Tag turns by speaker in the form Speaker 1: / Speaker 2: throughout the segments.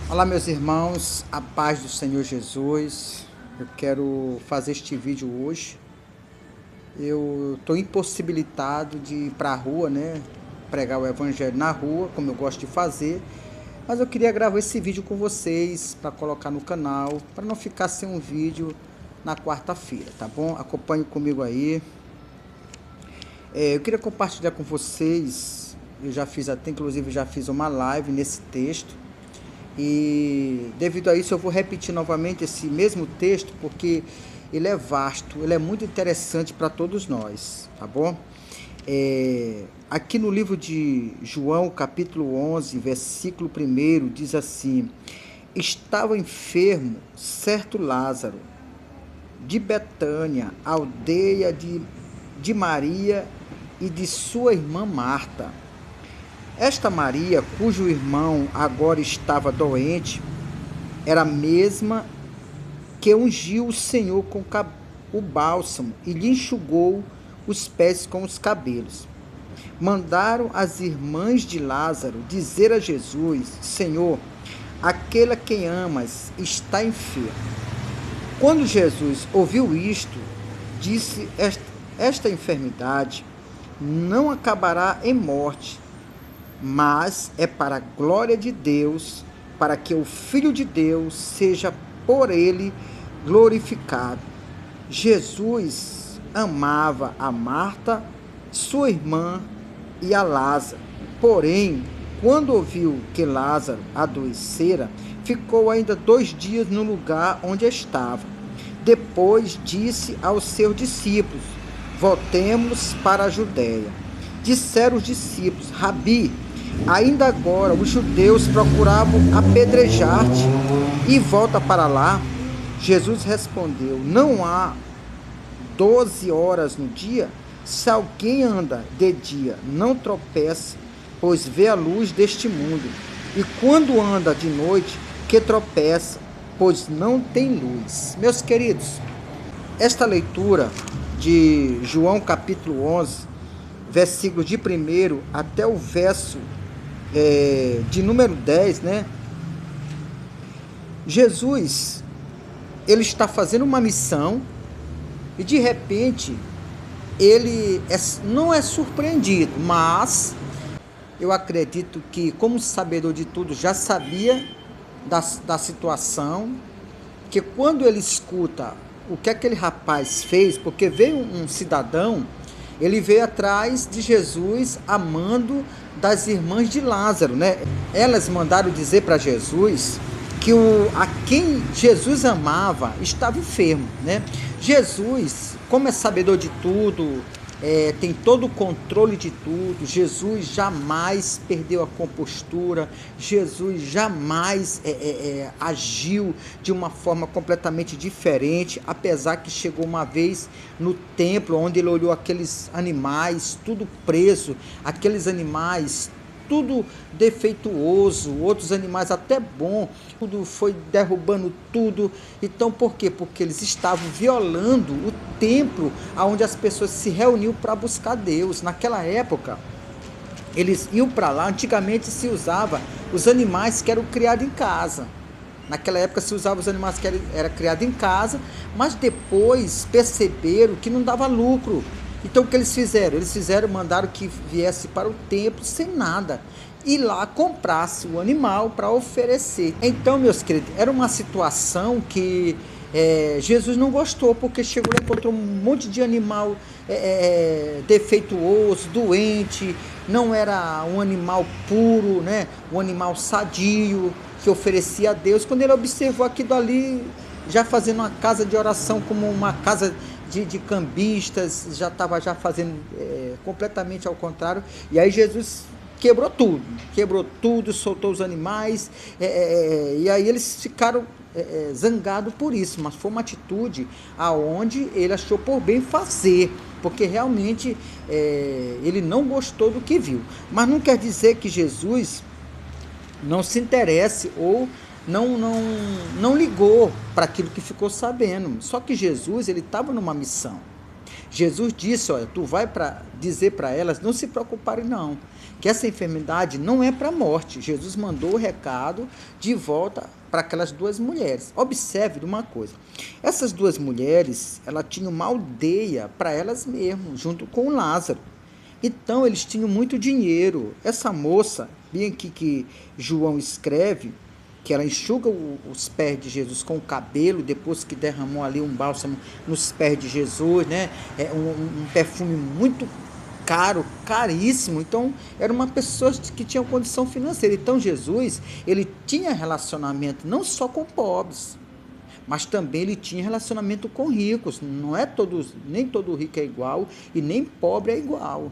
Speaker 1: Olá, meus irmãos, a paz do Senhor Jesus. Eu quero fazer este vídeo hoje. Eu estou impossibilitado de ir para a rua, né? Pregar o evangelho na rua, como eu gosto de fazer. Mas eu queria gravar esse vídeo com vocês para colocar no canal, para não ficar sem um vídeo na quarta-feira, tá bom? Acompanhe comigo aí. Eu queria compartilhar com vocês. Eu já fiz até, inclusive, já fiz uma live nesse texto. E devido a isso eu vou repetir novamente esse mesmo texto, porque ele é vasto, ele é muito interessante para todos nós, tá bom? Aqui no livro de João, capítulo 11, versículo 1, diz assim: estava enfermo certo Lázaro, de Betânia, aldeia de Maria e de sua irmã Marta. Esta Maria, cujo irmão agora estava doente, era a mesma que ungiu o Senhor com o bálsamo e lhe enxugou os pés com os cabelos. Mandaram as irmãs de Lázaro dizer a Jesus: Senhor, aquele a quem amas está enfermo. Quando Jesus ouviu isto, disse: esta enfermidade não acabará em morte, mas é para a glória de Deus, para que o Filho de Deus seja por ele glorificado. Jesus amava a Marta, sua irmã e a Lázaro. Porém, quando ouviu que Lázaro adoecera, ficou ainda 2 dias no lugar onde estava. Depois disse aos seus discípulos: voltemos para a Judéia. Disseram os discípulos: Rabi, ainda agora os judeus procuravam apedrejar-te e volta para lá? Jesus respondeu: não há 12 horas no dia? Se alguém anda de dia, não tropeça, pois vê a luz deste mundo. E quando anda de noite, que tropeça, pois não tem luz. Meus queridos, esta leitura de João capítulo 11, versículo de 1 até o verso de número 10, né? Jesus, ele está fazendo uma missão e de repente ele não é surpreendido, mas eu acredito que, como sabedor de tudo, já sabia da situação, que quando ele escuta o que aquele rapaz fez, porque veio um cidadão, ele veio atrás de Jesus amando das irmãs de Lázaro, né? Elas mandaram dizer para Jesus que a quem Jesus amava estava enfermo, né? Jesus, como é sabedor de tudo, tem todo o controle de tudo. Jesus jamais perdeu a compostura, Jesus jamais agiu de uma forma completamente diferente, apesar que chegou uma vez no templo, onde ele olhou aqueles animais, tudo preso, aqueles animais tudo defeituoso, outros animais até bom, tudo foi derrubando tudo. Então por quê? Porque eles estavam violando o templo onde as pessoas se reuniam para buscar Deus. Naquela época, eles iam para lá, antigamente se usava os animais que eram criados em casa. Naquela época se usava os animais que eram criados em casa, mas depois perceberam que não dava lucro. Então o que eles fizeram? Mandaram que viesse para o templo sem nada e lá comprasse o animal para oferecer. Então, meus queridos, era uma situação que Jesus não gostou, porque chegou lá e encontrou um monte de animal defeituoso, doente, não era um animal puro, né? Um animal sadio que oferecia a Deus. Quando ele observou aquilo ali, já fazendo uma casa de oração como uma casa de cambistas, já estava fazendo completamente ao contrário. E aí Jesus quebrou tudo, soltou os animais, e aí eles ficaram zangados por isso, mas foi uma atitude aonde ele achou por bem fazer, porque realmente ele não gostou do que viu. Mas não quer dizer que Jesus não se interesse ou não ligou para aquilo que ficou sabendo. Só que Jesus, ele estava numa missão. Jesus disse, olha, tu vai dizer para elas não se preocuparem não, que essa enfermidade não é para a morte. Jesus mandou o recado de volta para aquelas duas mulheres. Observe uma coisa, essas duas mulheres, elas tinham uma aldeia para elas mesmas, junto com Lázaro. Então eles tinham muito dinheiro. Essa moça, bem aqui que João escreve, que ela enxuga os pés de Jesus com o cabelo, depois que derramou ali um bálsamo nos pés de Jesus, né? Um perfume muito caro, caríssimo. Então, era uma pessoa que tinha condição financeira. Então, Jesus, ele tinha relacionamento não só com pobres, mas também ele tinha relacionamento com ricos. Não é nem todo rico é igual e nem pobre é igual.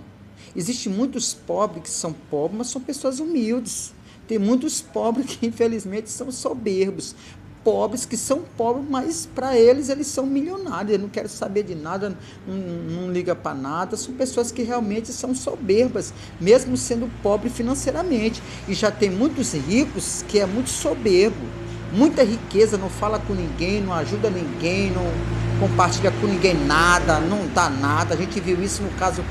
Speaker 1: Existem muitos pobres que são pobres, mas são pessoas humildes. Tem muitos pobres que, infelizmente, são soberbos. Pobres que são pobres, mas para eles são milionários. Eles não querem saber de nada, não ligam para nada. São pessoas que realmente são soberbas, mesmo sendo pobres financeiramente. E já tem muitos ricos que é muito soberbo. Muita riqueza, não fala com ninguém, não ajuda ninguém, não compartilha com ninguém nada, não dá nada. A gente viu isso no caso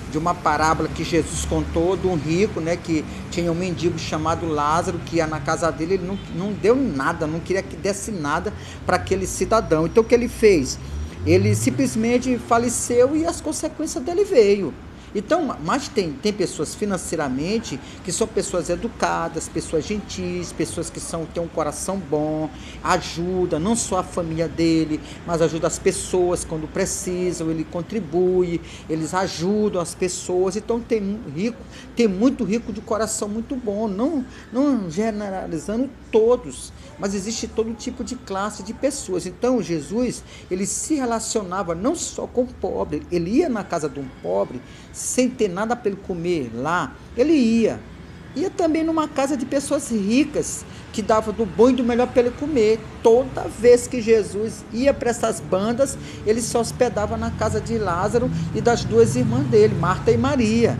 Speaker 1: de uma parábola que Jesus contou de um rico, né, que tinha um mendigo chamado Lázaro, que ia na casa dele, ele não deu nada, não queria que desse nada para aquele cidadão. Então o que ele fez? Ele simplesmente faleceu e as consequências dele veio. Então, mas tem pessoas financeiramente que são pessoas educadas, pessoas gentis, pessoas que têm um coração bom, ajuda não só a família dele, mas ajuda as pessoas quando precisam, ele contribui, eles ajudam as pessoas. Então tem muito rico de coração muito bom, não generalizando todos, mas existe todo tipo de classe de pessoas. Então Jesus, ele se relacionava não só com o pobre, ele ia na casa de um pobre sem ter nada para ele comer lá, ele ia também numa casa de pessoas ricas, que dava do bom e do melhor para ele comer. Toda vez que Jesus ia para essas bandas, ele se hospedava na casa de Lázaro e das duas irmãs dele, Marta e Maria.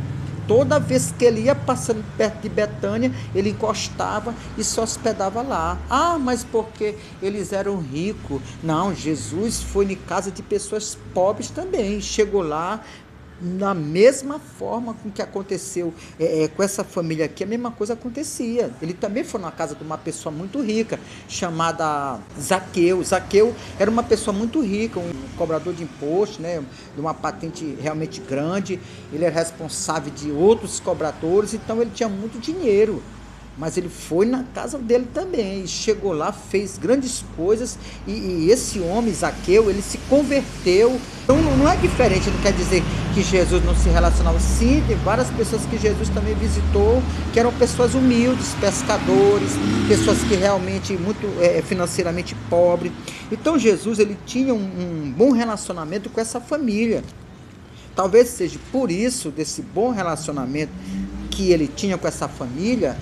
Speaker 1: Toda vez que ele ia passando perto de Betânia, ele encostava e se hospedava lá. Ah, mas porque eles eram ricos? Não, Jesus foi em casa de pessoas pobres também. Chegou lá, na mesma forma com que aconteceu com essa família aqui, a mesma coisa acontecia. Ele também foi na casa de uma pessoa muito rica, chamada Zaqueu. Zaqueu era uma pessoa muito rica, um cobrador de imposto, né, de uma patente realmente grande. Ele era responsável de outros cobradores, então ele tinha muito dinheiro. Mas ele foi na casa dele também, e chegou lá, fez grandes coisas, e esse homem, Zaqueu, ele se converteu. Então não é diferente, não quer dizer que Jesus não se relacionava. Sim, tem várias pessoas que Jesus também visitou, que eram pessoas humildes, pescadores, pessoas que realmente muito financeiramente pobres. Então Jesus, ele tinha um bom relacionamento com essa família. Talvez seja por isso, desse bom relacionamento que ele tinha com essa família,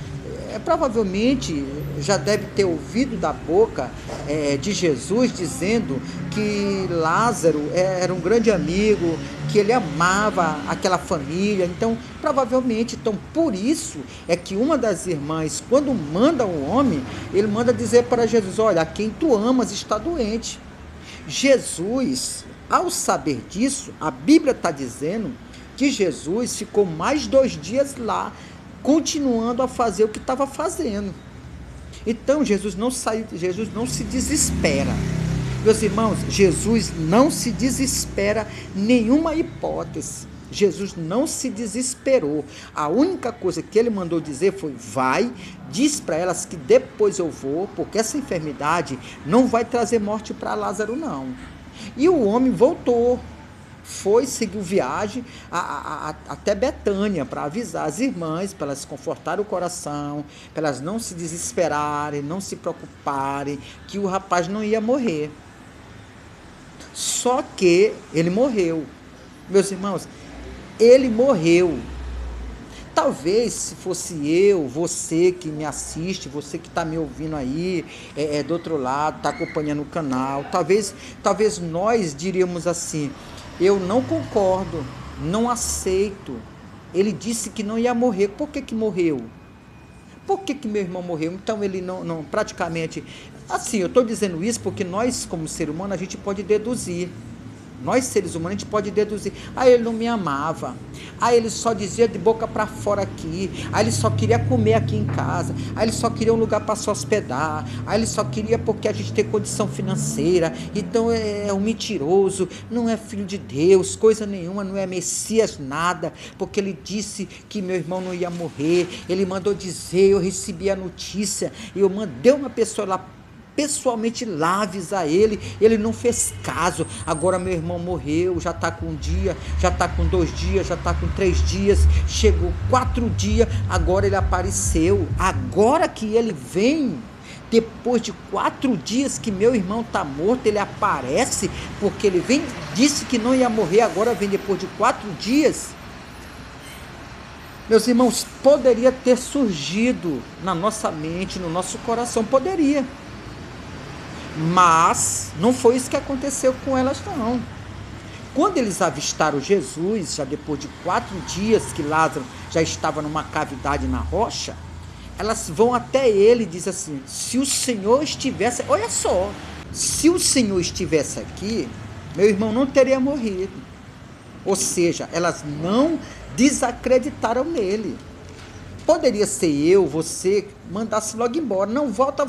Speaker 1: provavelmente já deve ter ouvido da boca de Jesus dizendo que Lázaro era um grande amigo, que ele amava aquela família. Então, provavelmente, por isso é que uma das irmãs, quando manda um homem, ele manda dizer para Jesus: olha, a quem tu amas está doente. Jesus, ao saber disso, a Bíblia está dizendo que Jesus ficou mais 2 dias lá, continuando a fazer o que estava fazendo. Então Jesus não se desespera. Meus irmãos, Jesus não se desespera, nenhuma hipótese. Jesus não se desesperou. A única coisa que ele mandou dizer foi: vai, diz para elas que depois eu vou, porque essa enfermidade não vai trazer morte para Lázaro não. E o homem voltou. Seguiu viagem até Betânia para avisar as irmãs, para elas confortarem o coração, para elas não se desesperarem, não se preocuparem, que o rapaz não ia morrer. Só que ele morreu. Meus irmãos, ele morreu. Talvez se fosse eu, você que me assiste, você que está me ouvindo aí, do outro lado, está acompanhando o canal, talvez nós diríamos assim: eu não concordo, não aceito. Ele disse que não ia morrer. Por que morreu? Por que meu irmão morreu? Então ele não praticamente... Assim, eu estou dizendo isso porque nós, como ser humano, a gente pode deduzir. Nós seres humanos, a gente pode deduzir, ele não me amava, ele só dizia de boca para fora aqui, ele só queria comer aqui em casa, ele só queria um lugar para se hospedar, ele só queria porque a gente tem condição financeira, então é um mentiroso, não é filho de Deus, coisa nenhuma, não é Messias nada, porque ele disse que meu irmão não ia morrer, ele mandou dizer, eu recebi a notícia, eu mandei uma pessoa lá pessoalmente lá avisar ele não fez caso, agora meu irmão morreu, já está com um dia, já está com 2 dias, já está com 3 dias, chegou 4 dias, agora ele apareceu, agora que ele vem, depois de 4 dias que meu irmão está morto, ele aparece, porque ele vem, disse que não ia morrer, agora vem depois de 4 dias, meus irmãos, poderia ter surgido na nossa mente, no nosso coração, poderia, mas não foi isso que aconteceu com elas não. Quando eles avistaram Jesus, já depois de 4 dias que Lázaro já estava numa cavidade na rocha, elas vão até ele e dizem assim, se o Senhor estivesse, olha só, se o Senhor estivesse aqui, meu irmão não teria morrido. Ou seja, elas não desacreditaram nele. Poderia ser eu, você, mandasse logo embora. Não, volta,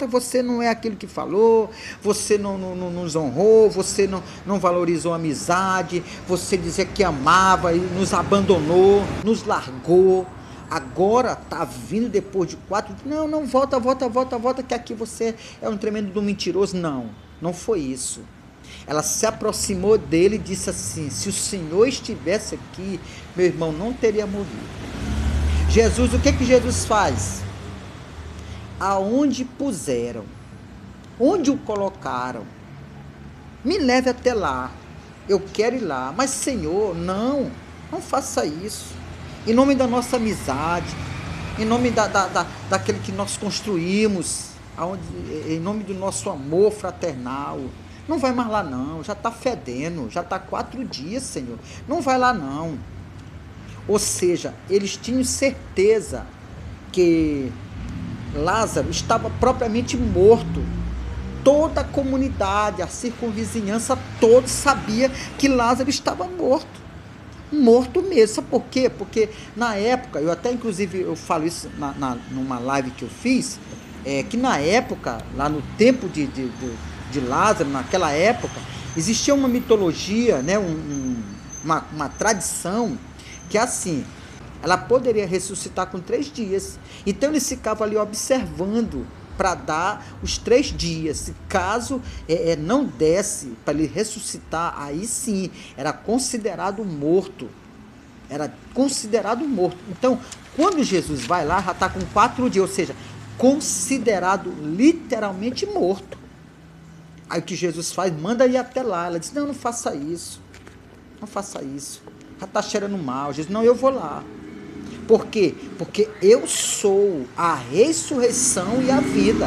Speaker 1: você não é aquilo que falou, você não nos honrou, você não valorizou a amizade, você dizia que amava e nos abandonou, nos largou. Agora está vindo depois de 4, não, volta, que aqui você é um tremendo do mentiroso. Não foi isso. Ela se aproximou dele e disse assim, se o Senhor estivesse aqui, meu irmão não teria morrido. Jesus, o que Jesus faz? Aonde puseram, onde o colocaram, me leve até lá, eu quero ir lá, mas Senhor, não faça isso, em nome da nossa amizade, em nome daquele que nós construímos, em nome do nosso amor fraternal, não vai mais lá não, já está fedendo, já está 4 dias, Senhor, não vai lá não. Ou seja, eles tinham certeza que Lázaro estava propriamente morto. Toda a comunidade, a circunvizinhança toda sabia que Lázaro estava morto. Morto mesmo. Sabe por quê? Porque na época, eu até inclusive eu falo isso numa live que eu fiz, que na época, lá no tempo de Lázaro, naquela época, existia uma mitologia, né, uma tradição, que assim, ela poderia ressuscitar com 3 dias. Então eles ficavam ali observando para dar os 3 dias. Se caso não desse para ele ressuscitar, aí sim, era considerado morto. Era considerado morto. Então, quando Jesus vai lá, já está com 4 dias, ou seja, considerado literalmente morto. Aí o que Jesus faz? Manda ir até lá. Ela diz, não faça isso. Não faça isso. Já está cheirando mal. Jesus, não, eu vou lá. Por quê? Porque eu sou a ressurreição e a vida.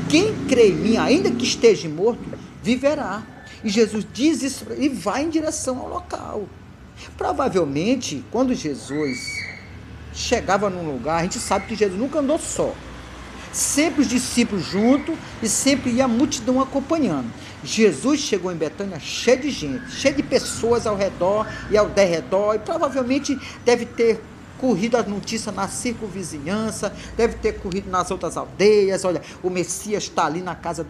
Speaker 1: Quem crê em mim, ainda que esteja morto, viverá. E Jesus diz isso e vai em direção ao local. Provavelmente, quando Jesus chegava num lugar, a gente sabe que Jesus nunca andou só. Sempre os discípulos juntos e sempre ia a multidão acompanhando. Jesus chegou em Betânia cheio de gente, cheio de pessoas ao redor e ao derredor, e provavelmente deve ter corrido a notícia na circunvizinhança, deve ter corrido nas outras aldeias. Olha, o Messias está ali na casa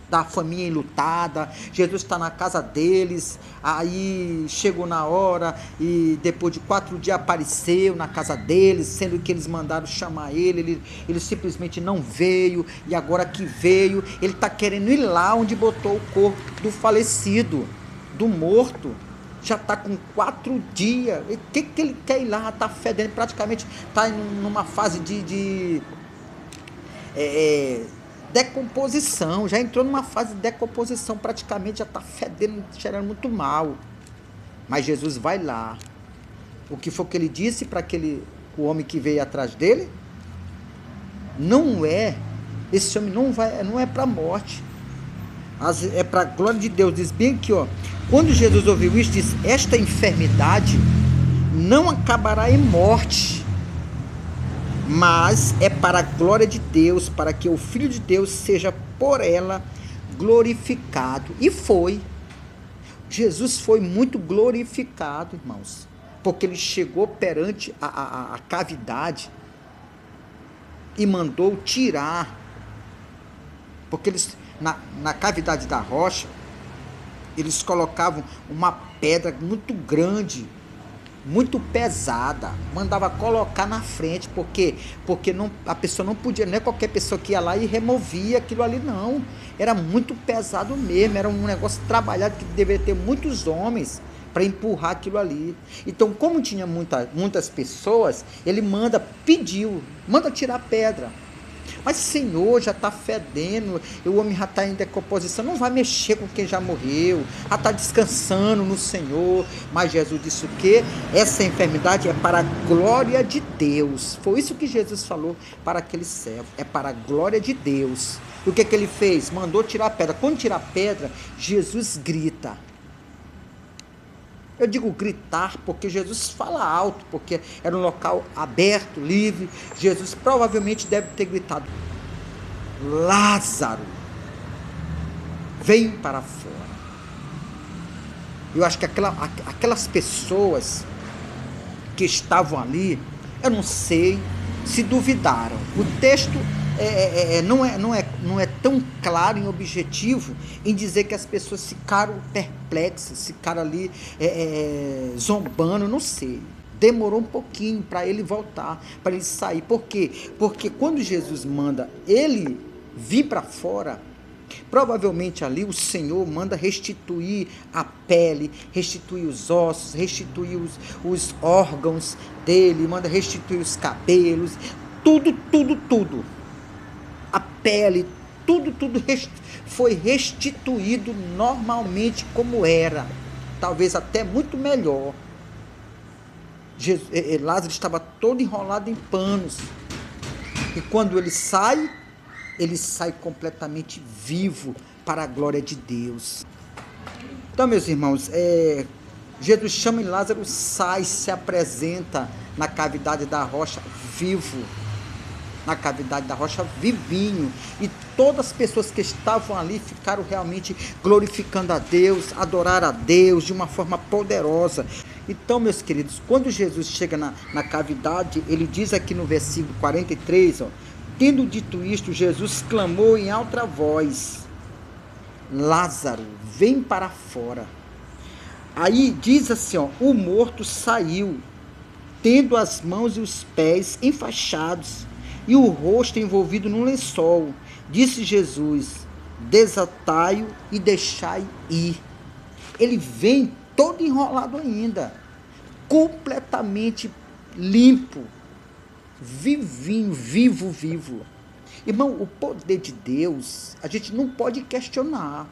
Speaker 1: da família enlutada, Jesus está na casa deles. Aí chegou na hora e depois de 4 dias apareceu na casa deles, sendo que eles mandaram chamar ele simplesmente não veio, e agora que veio, ele está querendo ir lá onde botou o corpo do falecido, do morto. Já está com 4 dias, o que ele quer ir lá? Está fedendo, praticamente está numa fase de decomposição, já entrou numa fase de decomposição, praticamente já está fedendo, cheirando muito mal. Mas Jesus vai lá. O que foi que ele disse para o homem que veio atrás dele? Esse homem não é para a morte, é para a glória de Deus. Diz bem aqui, quando Jesus ouviu isso, diz, esta enfermidade não acabará em morte, mas é para a glória de Deus, para que o Filho de Deus seja por ela glorificado. E foi. Jesus foi muito glorificado, irmãos, porque ele chegou perante a cavidade e mandou tirar, porque eles, na cavidade da rocha, eles colocavam uma pedra muito grande, muito pesada, mandava colocar na frente, porque não, a pessoa não podia, não é qualquer pessoa que ia lá e removia aquilo ali, não, era muito pesado mesmo, era um negócio trabalhado que deveria ter muitos homens para empurrar aquilo ali. Então, como tinha muitas pessoas, ele manda tirar a pedra. Mas Senhor, já está fedendo, o homem já está em decomposição, não vai mexer com quem já morreu, já está descansando no Senhor. Mas Jesus disse o quê? Essa enfermidade é para a glória de Deus. Foi isso que Jesus falou para aquele servo, é para a glória de Deus. E o que ele fez? Mandou tirar a pedra. Quando tirar a pedra, Jesus grita. Eu digo gritar porque Jesus fala alto, porque era um local aberto, livre. Jesus provavelmente deve ter gritado: Lázaro, vem para fora. Eu acho que aquelas pessoas que estavam ali, eu não sei se duvidaram. O texto não é tão claro e objetivo em dizer que as pessoas ficaram perplexas, ficaram ali zombando, não sei. Demorou um pouquinho para ele voltar, para ele sair. Por quê? Porque quando Jesus manda ele vir para fora, provavelmente ali o Senhor manda restituir a pele, restituir os ossos, restituir os órgãos dele, manda restituir os cabelos, tudo. A pele, tudo foi restituído normalmente como era, talvez até muito melhor. Lázaro estava todo enrolado em panos, e quando ele sai completamente vivo para a glória de Deus. Então, meus irmãos, Jesus chama e Lázaro sai, se apresenta na cavidade da rocha vivo, na cavidade da rocha vivinho, e todas as pessoas que estavam ali ficaram realmente glorificando a Deus, adorar a Deus de uma forma poderosa. Então, meus queridos, quando Jesus chega na cavidade, ele diz aqui no versículo 43, tendo dito isto, Jesus clamou em alta voz: Lázaro, vem para fora. Aí diz assim, o morto saiu, tendo as mãos e os pés enfaixados e o rosto envolvido num lençol. Disse Jesus: desatai-o e deixai ir. Ele vem todo enrolado ainda, completamente limpo, vivinho, vivo. Irmão, o poder de Deus, a gente não pode questionar.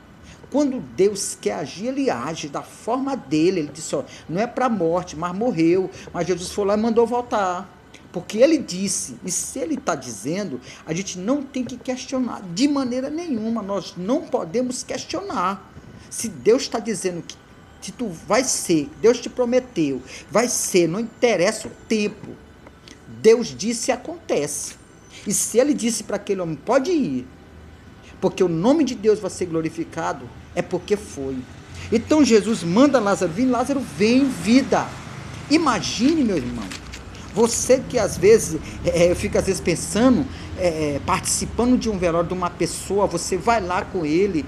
Speaker 1: Quando Deus quer agir, ele age da forma dele. Ele disse, não é para a morte, mas morreu. Mas Jesus foi lá e mandou voltar. Porque ele disse, e se ele está dizendo, a gente não tem que questionar, de maneira nenhuma, nós não podemos questionar. Se Deus está dizendo que se tu vai ser, Deus te prometeu, vai ser, não interessa o tempo, Deus disse e acontece. E se ele disse para aquele homem, pode ir, porque o nome de Deus vai ser glorificado, é porque foi. Então Jesus manda Lázaro vir, Lázaro vem em vida. Imagine, meu irmão, você que às vezes, fica às vezes pensando, participando de um velório de uma pessoa, você vai lá com ele,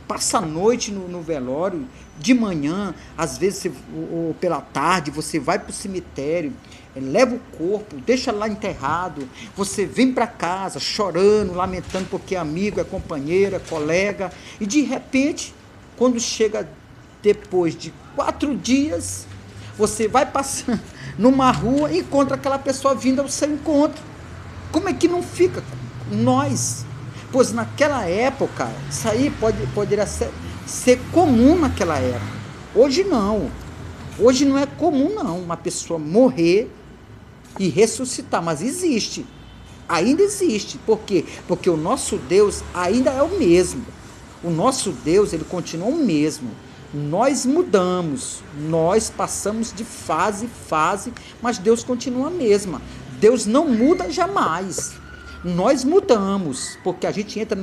Speaker 1: passa a noite no velório, de manhã, às vezes, ou pela tarde, você vai para o cemitério, leva o corpo, deixa lá enterrado, você vem para casa chorando, lamentando porque é amigo, é companheiro, é colega, e de repente, quando chega depois de 4 dias, você vai passando numa rua e encontra aquela pessoa vindo ao seu encontro. Como é que não fica nós? Pois naquela época, isso aí poderia ser comum naquela época. Hoje não. Hoje não é comum não, uma pessoa morrer e ressuscitar, mas existe. Ainda existe. Por quê? Porque o nosso Deus ainda é o mesmo. O nosso Deus, ele continua o mesmo. Nós mudamos, nós passamos de fase, mas Deus continua a mesma. Deus não muda jamais. Nós mudamos, porque a gente entra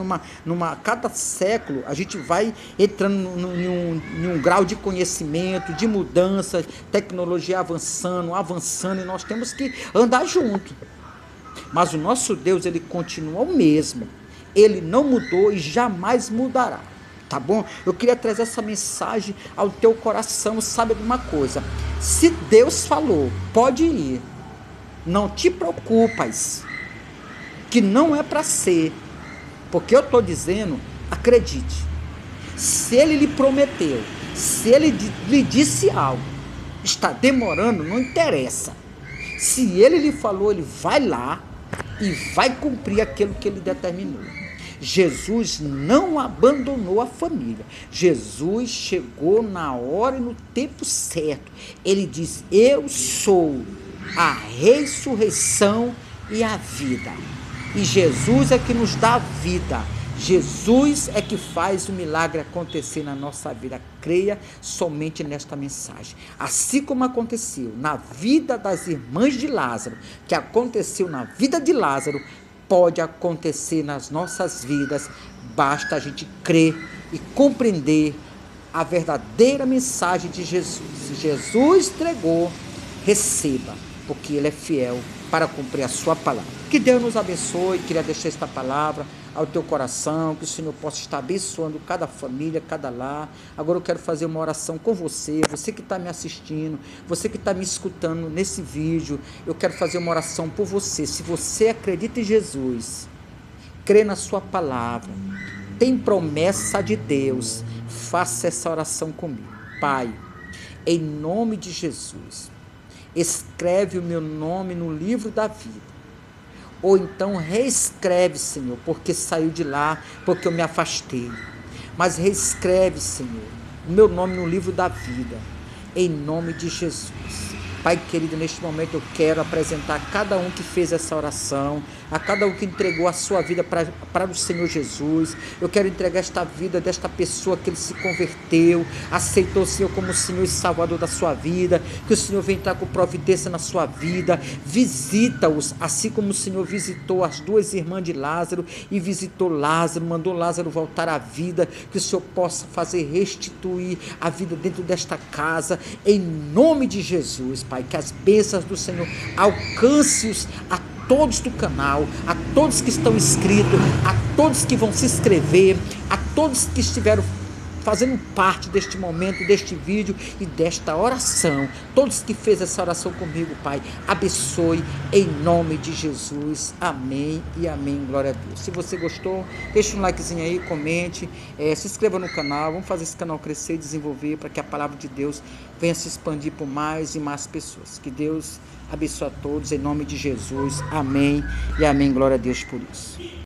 Speaker 1: cada século, a gente vai entrando em um grau de conhecimento, de mudança, tecnologia avançando, e nós temos que andar junto. Mas o nosso Deus, ele continua o mesmo. Ele não mudou e jamais mudará. Tá bom? Eu queria trazer essa mensagem ao teu coração. Sabe de uma coisa? Se Deus falou, pode ir. Não te preocupas, que não é para ser. Porque eu estou dizendo, acredite. Se ele lhe prometeu, se ele lhe disse algo, está demorando, não interessa. Se ele lhe falou, ele vai lá e vai cumprir aquilo que ele determinou. Jesus não abandonou a família. Jesus chegou na hora e no tempo certo. Ele diz: eu sou a ressurreição e a vida. E Jesus é que nos dá vida. Jesus é que faz o milagre acontecer na nossa vida. Creia somente nesta mensagem. Assim como aconteceu na vida das irmãs de Lázaro, que aconteceu na vida de Lázaro, pode acontecer nas nossas vidas. Basta a gente crer e compreender a verdadeira mensagem de Jesus. Se Jesus entregou, receba, porque Ele é fiel para cumprir a sua palavra. Que Deus nos abençoe. Queria deixar esta palavra ao teu coração, que o Senhor possa estar abençoando cada família, cada lar. Agora eu quero fazer uma oração com você, você que está me assistindo, você que está me escutando nesse vídeo. Eu quero fazer uma oração por você. Se você acredita em Jesus, crê na sua palavra, tem promessa de Deus, faça essa oração comigo. Pai, em nome de Jesus, escreve o meu nome no livro da vida. Ou então reescreve, Senhor, porque saiu de lá, porque eu me afastei. Mas reescreve, Senhor, o meu nome no livro da vida, em nome de Jesus. Pai querido, neste momento eu quero apresentar a cada um que fez essa oração, a cada um que entregou a sua vida para o Senhor Jesus. Eu quero entregar esta vida desta pessoa que ele se converteu, aceitou o Senhor como o Senhor e Salvador da sua vida, que o Senhor venha entrar com providência na sua vida, visita-os, assim como o Senhor visitou as duas irmãs de Lázaro e visitou Lázaro, mandou Lázaro voltar à vida, que o Senhor possa fazer restituir a vida dentro desta casa, em nome de Jesus, Pai, que as bênçãos do Senhor alcance-os a todos do canal, a todos que estão inscritos, a todos que vão se inscrever, a todos que estiveram fazendo parte deste momento, deste vídeo e desta oração, todos que fez essa oração comigo, Pai, abençoe em nome de Jesus, amém e amém, glória a Deus. Se você gostou, deixa um likezinho aí, comente, se inscreva no canal, vamos fazer esse canal crescer e desenvolver para que a palavra de Deus venha se expandir por mais e mais pessoas. Que Deus abençoe a todos em nome de Jesus, amém e amém, glória a Deus por isso.